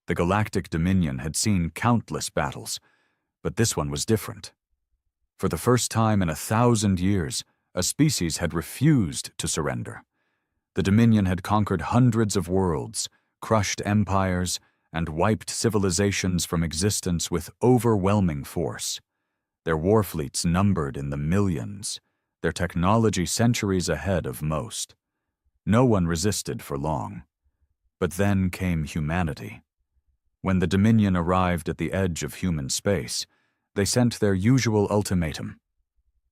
The Galactic Dominion had seen countless battles, but this one was different. For the first time in 1,000 years, a species had refused to surrender. The Dominion had conquered hundreds of worlds, crushed empires, and wiped civilizations from existence with overwhelming force. Their war fleets numbered in the millions, their technology centuries ahead of most. No one resisted for long. But then came humanity. When the Dominion arrived at the edge of human space, they sent their usual ultimatum: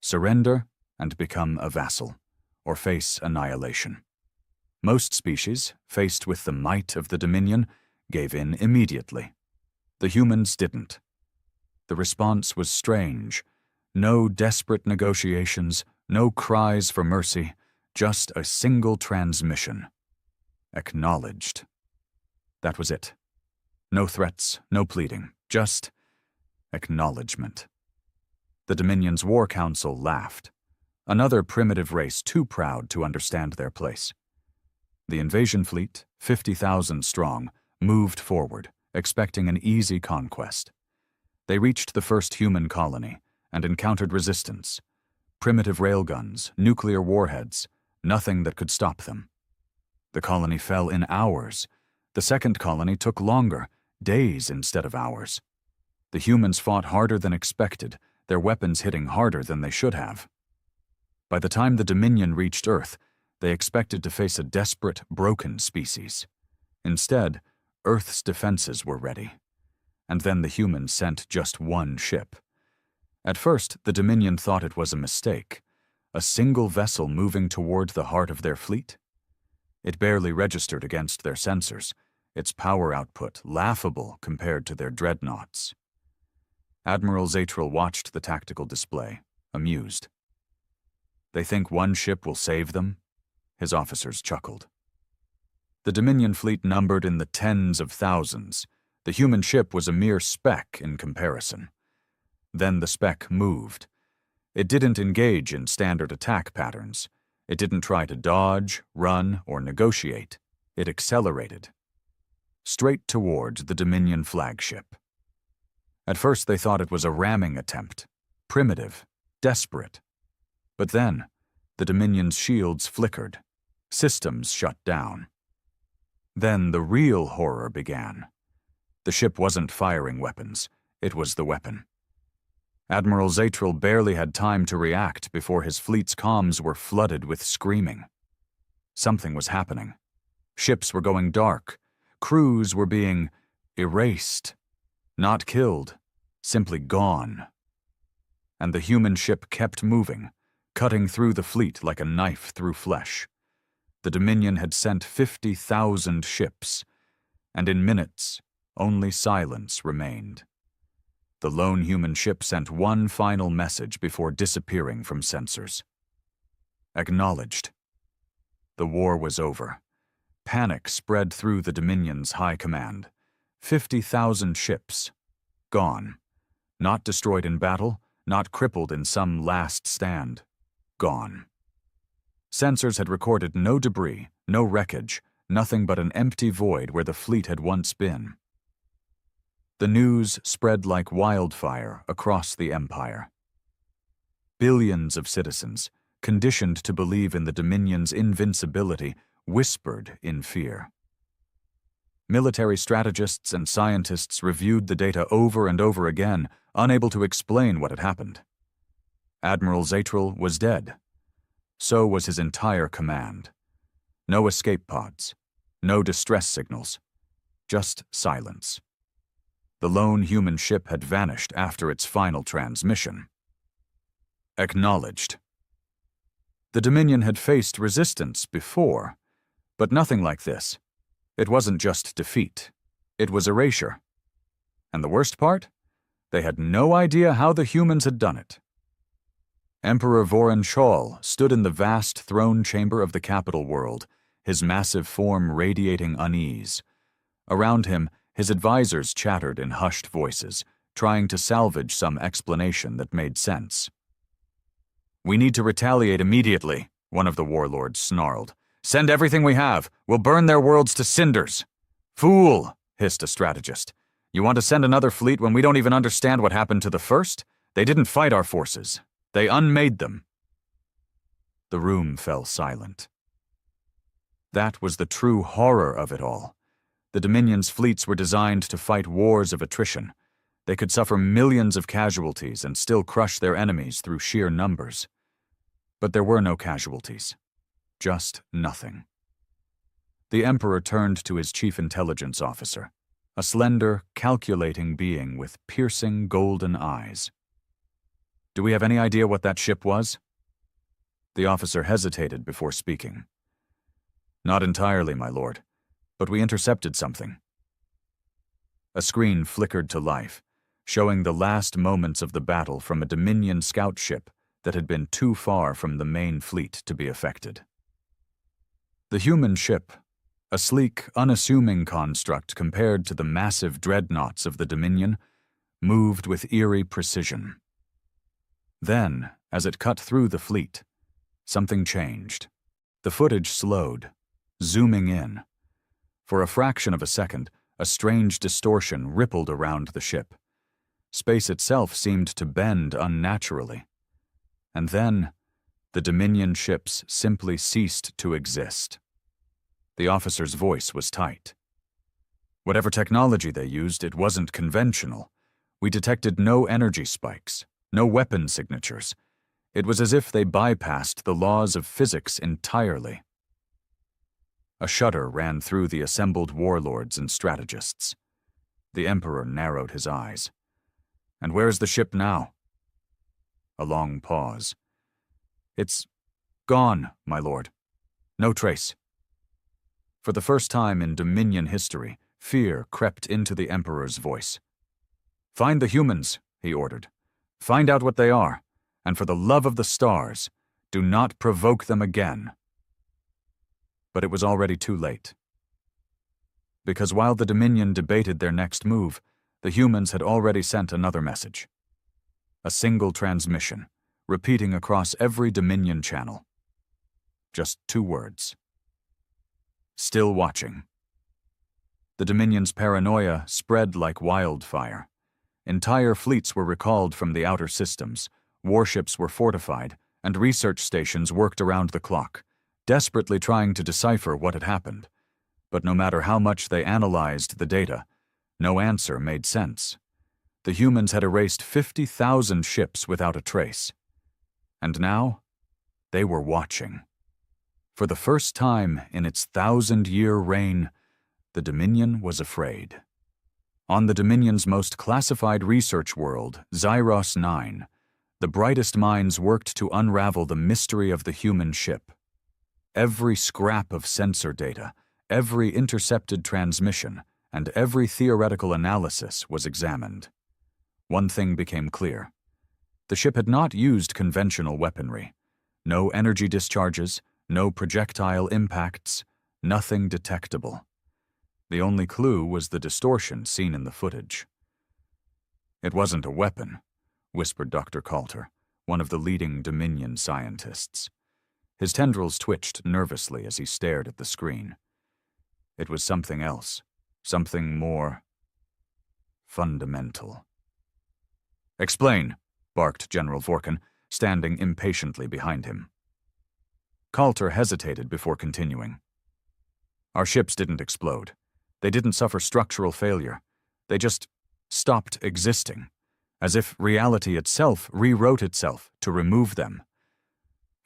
surrender and become a vassal, or face annihilation. Most species, faced with the might of the Dominion, gave in immediately. The humans didn't. The response was strange. No desperate negotiations, no cries for mercy, just a single transmission. Acknowledged. That was it. No threats, no pleading, just acknowledgement. The Dominion's War Council laughed. Another primitive race too proud to understand their place. The invasion fleet, 50,000 strong, moved forward, expecting an easy conquest. They reached the first human colony and encountered resistance. Primitive railguns, nuclear warheads, nothing that could stop them. The colony fell in hours. The second colony took longer, days instead of hours. The humans fought harder than expected, their weapons hitting harder than they should have. By the time the Dominion reached Earth, they expected to face a desperate, broken species. Instead, Earth's defenses were ready. And then the humans sent just one ship. At first, the Dominion thought it was a mistake. A single vessel moving toward the heart of their fleet? It barely registered against their sensors, its power output laughable compared to their dreadnoughts. Admiral Zatral watched the tactical display, amused. They think one ship will save them? His officers chuckled. The Dominion fleet numbered in the tens of thousands. The human ship was a mere speck in comparison. Then the speck moved. It didn't engage in standard attack patterns. It didn't try to dodge, run, or negotiate. It accelerated. Straight towards the Dominion flagship. At first they thought it was a ramming attempt. Primitive. Desperate. But then, the Dominion's shields flickered. Systems shut down. Then the real horror began. The ship wasn't firing weapons. It was the weapon. Admiral Zatral barely had time to react before his fleet's comms were flooded with screaming. Something was happening. Ships were going dark. Crews were being erased. Not killed, simply gone. And the human ship kept moving, cutting through the fleet like a knife through flesh. The Dominion had sent 50,000 ships, and in minutes, only silence remained. The lone human ship sent one final message before disappearing from sensors. Acknowledged. The war was over. Panic spread through the Dominion's high command. 50,000 ships. Gone. Not destroyed in battle, not crippled in some last stand. Gone. Sensors had recorded no debris, no wreckage, nothing but an empty void where the fleet had once been. The news spread like wildfire across the empire. Billions of citizens, conditioned to believe in the Dominion's invincibility, whispered in fear. Military strategists and scientists reviewed the data over and over again, unable to explain what had happened. Admiral Zatral was dead. So was his entire command. No escape pods, no distress signals, just silence. The lone human ship had vanished after its final transmission. Acknowledged. The Dominion had faced resistance before, but nothing like this. It wasn't just defeat. It was erasure. And the worst part? They had no idea how the humans had done it. Emperor Voron Shawl stood in the vast throne chamber of the capital world, his massive form radiating unease. Around him, his advisors chattered in hushed voices, trying to salvage some explanation that made sense. "We need to retaliate immediately," one of the warlords snarled. "Send everything we have. We'll burn their worlds to cinders." "Fool," hissed a strategist. "You want to send another fleet when we don't even understand what happened to the first? They didn't fight our forces. They unmade them." The room fell silent. That was the true horror of it all. The Dominion's fleets were designed to fight wars of attrition. They could suffer millions of casualties and still crush their enemies through sheer numbers. But there were no casualties. Just nothing. The Emperor turned to his chief intelligence officer, a slender, calculating being with piercing golden eyes. "Do we have any idea what that ship was?" The officer hesitated before speaking. "Not entirely, my lord, but we intercepted something." A screen flickered to life, showing the last moments of the battle from a Dominion scout ship that had been too far from the main fleet to be affected. The human ship, a sleek, unassuming construct compared to the massive dreadnoughts of the Dominion, moved with eerie precision. Then, as it cut through the fleet, something changed. The footage slowed, zooming in. For a fraction of a second, a strange distortion rippled around the ship. Space itself seemed to bend unnaturally. And then, the Dominion ships simply ceased to exist. The officer's voice was tight. "Whatever technology they used, it wasn't conventional. We detected no energy spikes, no weapon signatures. It was as if they bypassed the laws of physics entirely." A shudder ran through the assembled warlords and strategists. The Emperor narrowed his eyes. "And where's the ship now?" A long pause. "It's gone, my lord. No trace." For the first time in Dominion history, fear crept into the Emperor's voice. "Find the humans," he ordered. "Find out what they are, and for the love of the stars, do not provoke them again." But it was already too late. Because while the Dominion debated their next move, the humans had already sent another message. A single transmission, repeating across every Dominion channel. Just 2 words. "Still watching." The Dominion's paranoia spread like wildfire. Entire fleets were recalled from the outer systems, warships were fortified, and research stations worked around the clock, desperately trying to decipher what had happened. But no matter how much they analyzed the data, no answer made sense. The humans had erased 50,000 ships without a trace. And now, they were watching. For the first time in its 1,000-year reign, the Dominion was afraid. On the Dominion's most classified research world, Zyros 9, the brightest minds worked to unravel the mystery of the human ship. Every scrap of sensor data, every intercepted transmission, and every theoretical analysis was examined. One thing became clear. The ship had not used conventional weaponry. No energy discharges, no projectile impacts, nothing detectable. The only clue was the distortion seen in the footage. "It wasn't a weapon," whispered Dr. Coulter, one of the leading Dominion scientists. His tendrils twitched nervously as he stared at the screen. It was something else, something more fundamental. "Explain," barked General Vorkin, standing impatiently behind him. Coulter hesitated before continuing. "Our ships didn't explode. They didn't suffer structural failure. They just stopped existing, as if reality itself rewrote itself to remove them."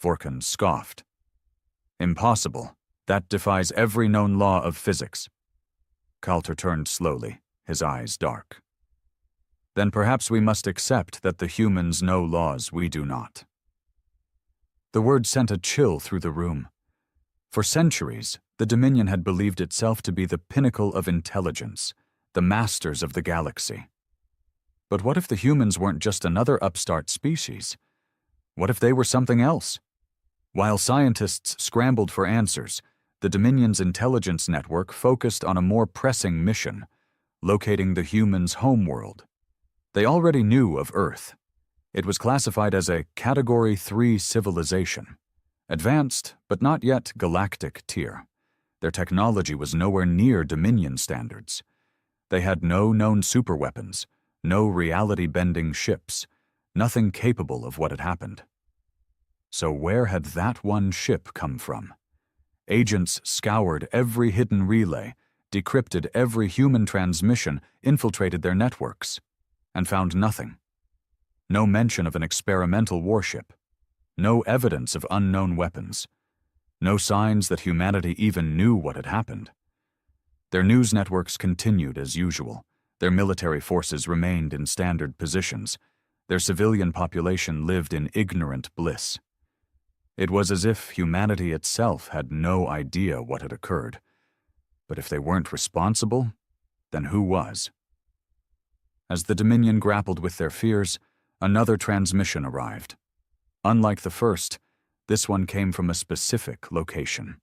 Vorkin scoffed. "Impossible. That defies every known law of physics." Coulter turned slowly, his eyes dark. "Then perhaps we must accept that the humans know laws we do not." The word sent a chill through the room. For centuries, the Dominion had believed itself to be the pinnacle of intelligence, the masters of the galaxy. But what if the humans weren't just another upstart species? What if they were something else? While scientists scrambled for answers, the Dominion's intelligence network focused on a more pressing mission, locating the humans' homeworld. They already knew of Earth. It was classified as a Category 3 civilization, advanced but not yet galactic tier. Their technology was nowhere near Dominion standards. They had no known superweapons, no reality-bending ships, nothing capable of what had happened. So where had that one ship come from? Agents scoured every hidden relay, decrypted every human transmission, infiltrated their networks, and found nothing. No mention of an experimental warship. No evidence of unknown weapons. No signs that humanity even knew what had happened. Their news networks continued as usual. Their military forces remained in standard positions. Their civilian population lived in ignorant bliss. It was as if humanity itself had no idea what had occurred. But if they weren't responsible, then who was? As the Dominion grappled with their fears, another transmission arrived. Unlike the first, this one came from a specific location,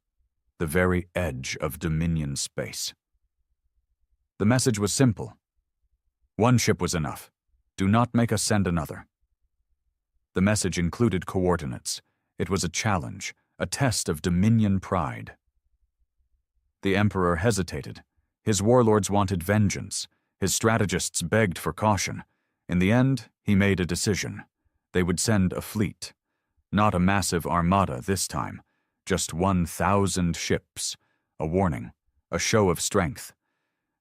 the very edge of Dominion space. The message was simple. One ship was enough. Do not make us send another. The message included coordinates. It was a challenge, a test of Dominion pride. The Emperor hesitated. His warlords wanted vengeance. His strategists begged for caution. In the end, he made a decision. They would send a fleet. Not a massive armada this time, just 1,000 ships. A warning, a show of strength.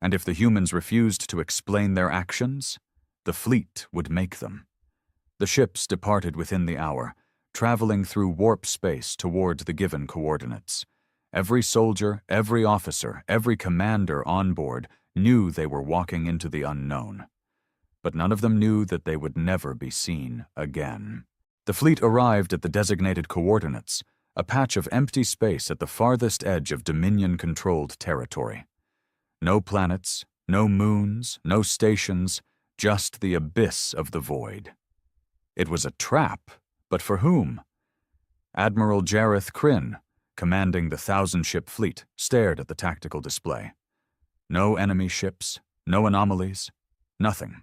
And if the humans refused to explain their actions, the fleet would make them. The ships departed within the hour, traveling through warp space toward the given coordinates. Every soldier, every officer, every commander on board knew they were walking into the unknown. But none of them knew that they would never be seen again. The fleet arrived at the designated coordinates, a patch of empty space at the farthest edge of Dominion-controlled territory. No planets, no moons, no stations, just the abyss of the void. It was a trap, but for whom? Admiral Jareth Kryn, commanding the 1,000-ship fleet, stared at the tactical display. No enemy ships, no anomalies, nothing.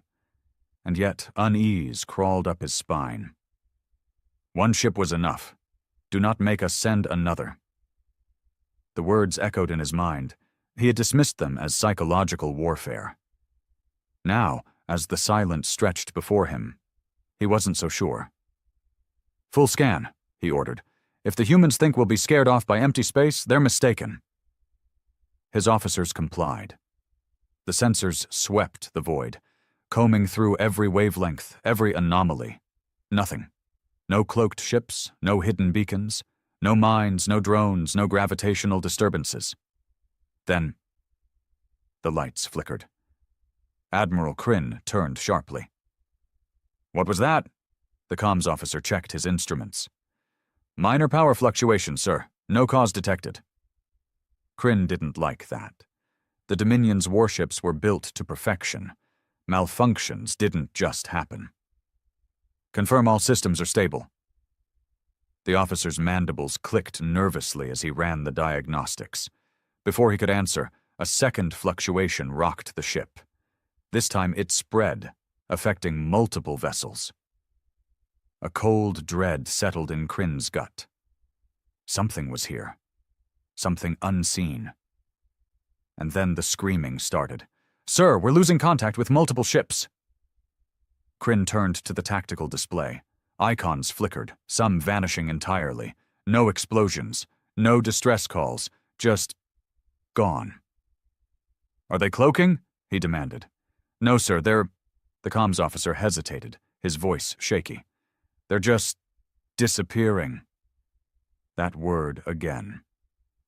And yet unease crawled up his spine. One ship was enough. Do not make us send another. The words echoed in his mind. He had dismissed them as psychological warfare. Now, as the silence stretched before him, he wasn't so sure. "Full scan," he ordered. "If the humans think we'll be scared off by empty space, they're mistaken." His officers complied. The sensors swept the void, combing through every wavelength, every anomaly. Nothing. No cloaked ships, no hidden beacons, no mines, no drones, no gravitational disturbances. Then, the lights flickered. Admiral Kryn turned sharply. "What was that?" The comms officer checked his instruments. "Minor power fluctuations, sir. No cause detected." Kryn didn't like that. The Dominion's warships were built to perfection. Malfunctions didn't just happen. "Confirm all systems are stable." The officer's mandibles clicked nervously as he ran the diagnostics. Before he could answer, a second fluctuation rocked the ship. This time it spread, affecting multiple vessels. A cold dread settled in Kryn's gut. Something was here. Something unseen. And then the screaming started. "Sir, we're losing contact with multiple ships." Kryn turned to the tactical display. Icons flickered, some vanishing entirely. No explosions, no distress calls, just gone. "Are they cloaking?" he demanded. "No, sir, they're—" The comms officer hesitated, his voice shaky. "They're just disappearing." That word again.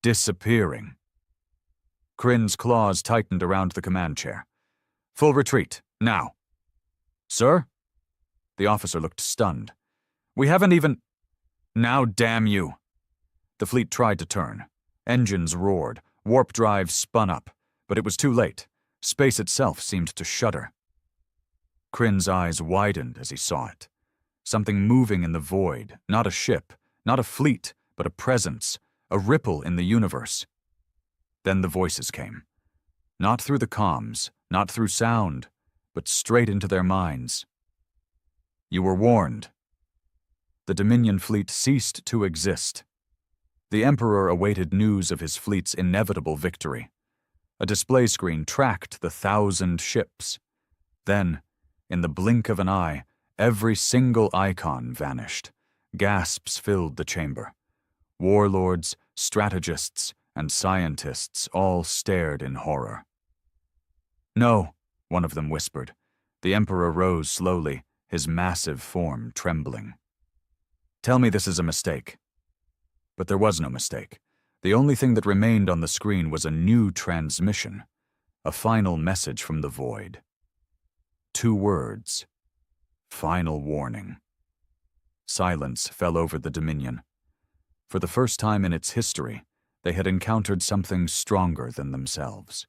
Disappearing. Kryn's claws tightened around the command chair. "Full retreat, now." "Sir?" The officer looked stunned. "We haven't even—" "Now, damn you!" The fleet tried to turn. Engines roared. Warp drives spun up. But it was too late. Space itself seemed to shudder. Kryn's eyes widened as he saw it. Something moving in the void, not a ship, not a fleet, but a presence, a ripple in the universe. Then the voices came. Not through the comms, not through sound, but straight into their minds. "You were warned." The Dominion fleet ceased to exist. The Emperor awaited news of his fleet's inevitable victory. A display screen tracked the 1,000 ships. Then, in the blink of an eye, every single icon vanished. Gasps filled the chamber. Warlords, strategists, and scientists all stared in horror. "No," one of them whispered. The Emperor rose slowly, his massive form trembling. "Tell me this is a mistake." But there was no mistake. The only thing that remained on the screen was a new transmission, a final message from the void. 2 words. Final warning. Silence fell over the Dominion. For the first time in its history, they had encountered something stronger than themselves.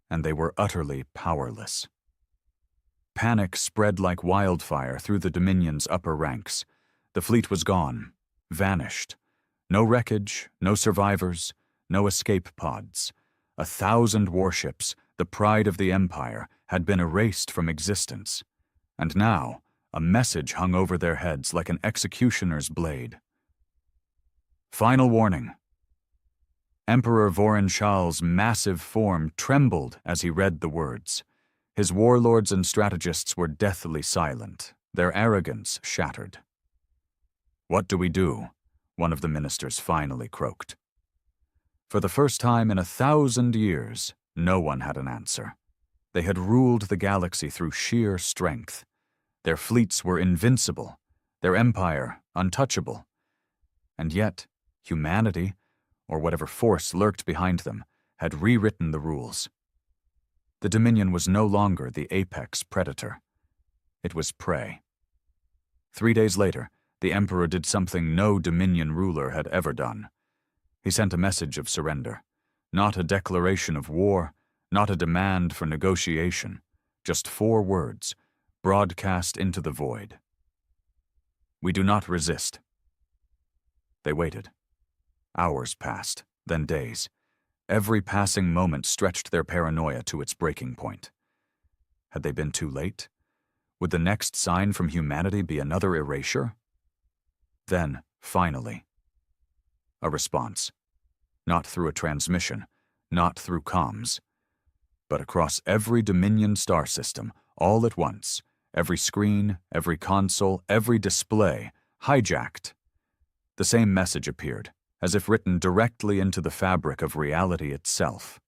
And they were utterly powerless. Panic spread like wildfire through the Dominion's upper ranks. The fleet was gone, vanished. No wreckage, no survivors, no escape pods. 1,000 warships, the pride of the Empire, had been erased from existence. And now, a message hung over their heads like an executioner's blade. Final warning. Emperor Vorontshal's massive form trembled as he read the words. His warlords and strategists were deathly silent, their arrogance shattered. "What do we do?" one of the ministers finally croaked. For the first time in 1,000 years, no one had an answer. They had ruled the galaxy through sheer strength. Their fleets were invincible, their empire untouchable. And yet, humanity, or whatever force lurked behind them, had rewritten the rules. The Dominion was no longer the apex predator. It was prey. 3 days later, the Emperor did something no Dominion ruler had ever done. He sent a message of surrender. Not a declaration of war, not a demand for negotiation, just 4 words, broadcast into the void. "We do not resist." They waited. Hours passed, then days. Every passing moment stretched their paranoia to its breaking point. Had they been too late? Would the next sign from humanity be another erasure? Then, finally, a response. Not through a transmission, not through comms, but across every Dominion star system, all at once, every screen, every console, every display, hijacked. The same message appeared, as if written directly into the fabric of reality itself.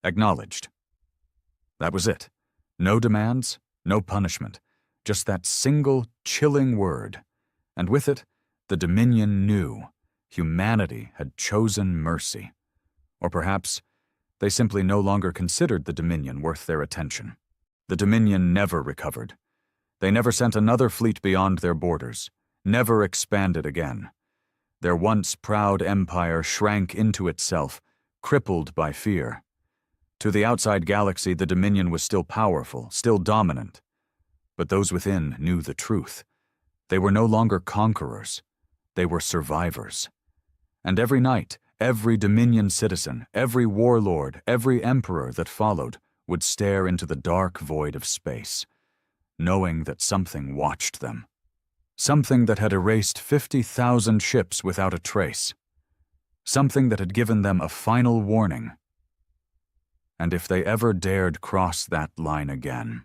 Acknowledged. That was it. No demands, no punishment, just that single, chilling word. And with it, the Dominion knew humanity had chosen mercy. Or perhaps they simply no longer considered the Dominion worth their attention. The Dominion never recovered. They never sent another fleet beyond their borders, never expanded again. Their once proud empire shrank into itself, crippled by fear. To the outside galaxy, the Dominion was still powerful, still dominant. But those within knew the truth. They were no longer conquerors. They were survivors. And every night, every Dominion citizen, every warlord, every emperor that followed would stare into the dark void of space, knowing that something watched them. Something that had erased 50,000 ships without a trace. Something that had given them a final warning. And if they ever dared cross that line again,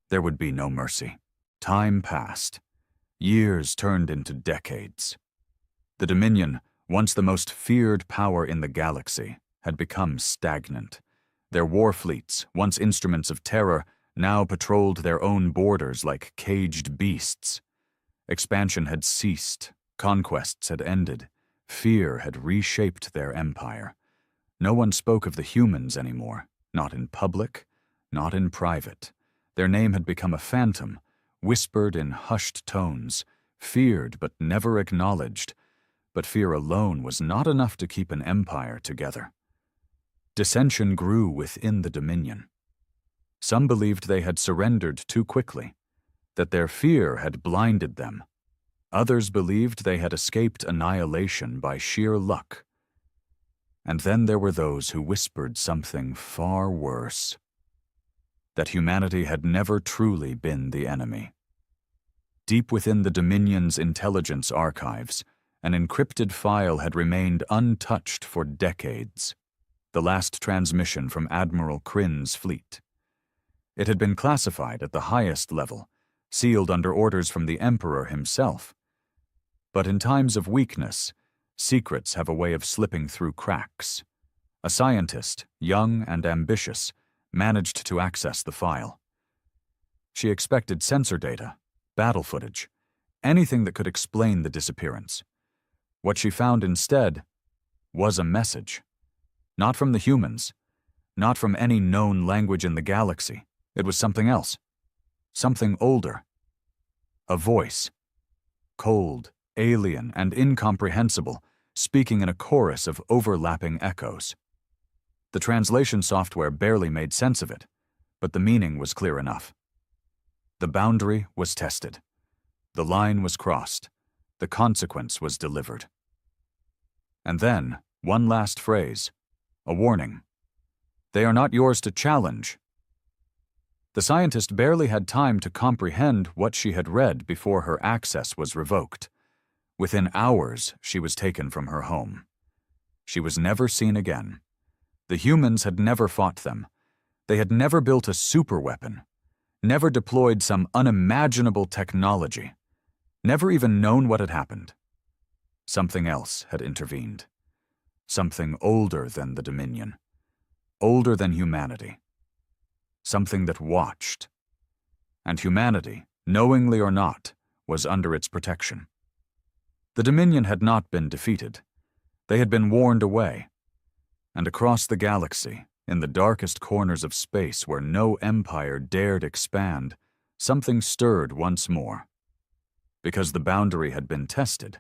there would be no mercy. Time passed. Years turned into decades. The Dominion, once the most feared power in the galaxy, had become stagnant. Their war fleets, once instruments of terror, now patrolled their own borders like caged beasts. Expansion had ceased, conquests had ended, fear had reshaped their empire. No one spoke of the humans anymore, not in public, not in private. Their name had become a phantom, whispered in hushed tones, feared but never acknowledged. But fear alone was not enough to keep an empire together. Dissension grew within the Dominion. Some believed they had surrendered too quickly, that their fear had blinded them. Others believed they had escaped annihilation by sheer luck. And then there were those who whispered something far worse, that humanity had never truly been the enemy. Deep within the Dominion's intelligence archives, an encrypted file had remained untouched for decades. the last transmission from Admiral Krynn's fleet. It had been classified at the highest level, sealed under orders from the Emperor himself. But in times of weakness, secrets have a way of slipping through cracks. A scientist, young and ambitious, managed to access the file. She expected sensor data, battle footage, anything that could explain the disappearance. What she found instead was a message. Not from the humans, not from any known language in the galaxy. It was something else. Something older. A voice. Cold, alien, and incomprehensible, speaking in a chorus of overlapping echoes. The translation software barely made sense of it, but the meaning was clear enough. The boundary was tested. The line was crossed. The consequence was delivered. And then, one last phrase. A warning. They are not yours to challenge. The scientist barely had time to comprehend what she had read before her access was revoked. Within hours, she was taken from her home. She was never seen again. The humans had never fought them. They had never built a superweapon, never deployed some unimaginable technology, never even known what had happened. Something else had intervened. Something older than the Dominion. Older than humanity. Something that watched. And humanity, knowingly or not, was under its protection. The Dominion had not been defeated. They had been warned away. And across the galaxy, in the darkest corners of space where no empire dared expand, something stirred once more. Because the boundary had been tested,